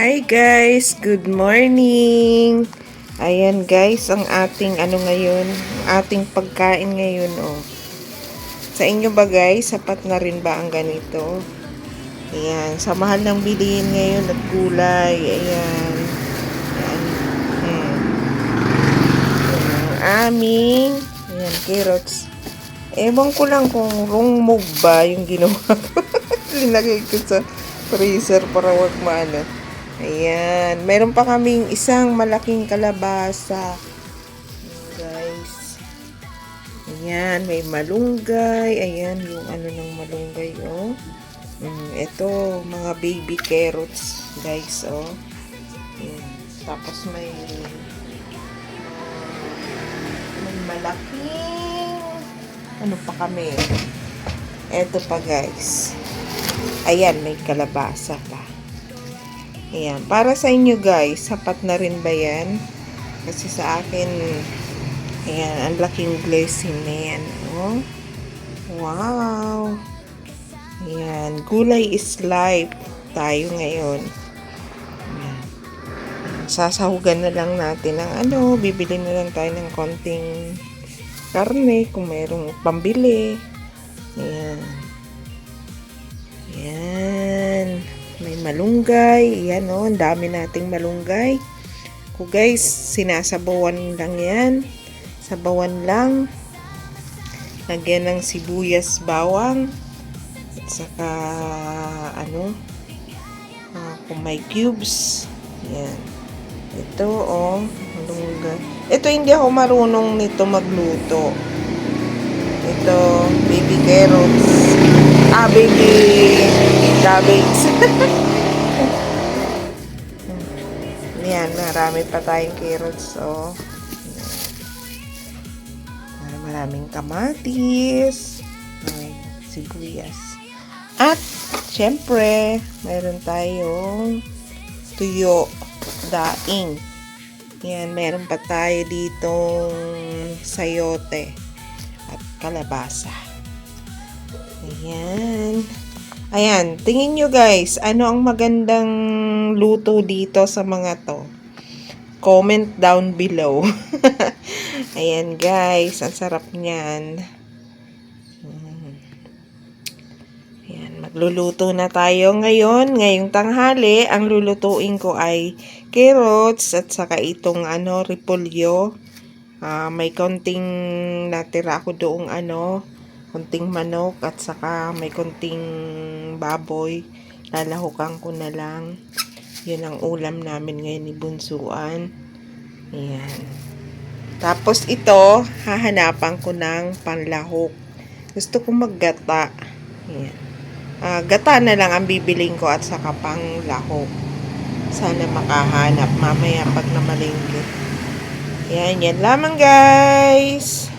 Hi guys, good morning. Ayan guys, ang ating ngayon, ang ating pagkain ngayon oh. Sa inyo ba guys, sapat na rin ba ang ganito? Ayan, sa mahal ng bilihin ngayon at gulay. Ayan. Ayan. Ang aming carrots. Ewan ko lang kung wrong move ba yung ginawa ko. Linagay ko sa freezer para wag maano. Ayan. Meron pa kaming isang malaking kalabasa. Guys. Ayan. May malunggay. Ayan. Yung ng malunggay, oh. Ito, mga baby carrots, guys, oh. Ayan. Tapos may malaking pa kami. Ito pa, guys. Ayan, may kalabasa pa. Ayan. Para sa inyo guys, sapat na rin ba yan? Kasi sa akin, ayan, ang laking blessing na yan. Oh. Wow! Ayan. Gulay is life tayo ngayon. Ayan. Sasahugan na lang natin ng bibili na lang tayo ng konting karne kung mayroong pambili. Ayan. Ayan. May malunggay. Ayan o. Ang dami nating malunggay. Kung guys, sinasabawan lang yan. Sabawan lang. Lagyan ng sibuyas, bawang. At saka, kung may cubes. Ayan. Ito o. Malunggay. Ito hindi ako marunong nito magluto. Ito, baby carrots. Baby cabbage. Yan, marami pa tayong carrots, oh. Maraming kamatis. May sibuyas. At, syempre, mayroon tayong tuyo, daing. Yan, meron pa tayo ditong sayote at kalabasa. Ayan. Ayan, tingin nyo guys, ano ang magandang luto dito sa mga to? Comment down below. Ayan guys, ang sarap niyan. Ayan, magluluto na tayo ngayon. Ngayong tanghali, ang lulutuin ko ay carrots at saka itong repolyo. May konting natira ako doong konting manok at saka may konting baboy. Lalahukan ko na lang. Yun ang ulam namin ngayon ni Bunsuan. Ayan. Tapos ito, hahanapan ko ng panlahok. Gusto ko maggata. Ayan. Gata na lang ang bibiling ko at saka panglahok. Sana makahanap mamaya pag namalinggi. Ayan, yan lamang guys.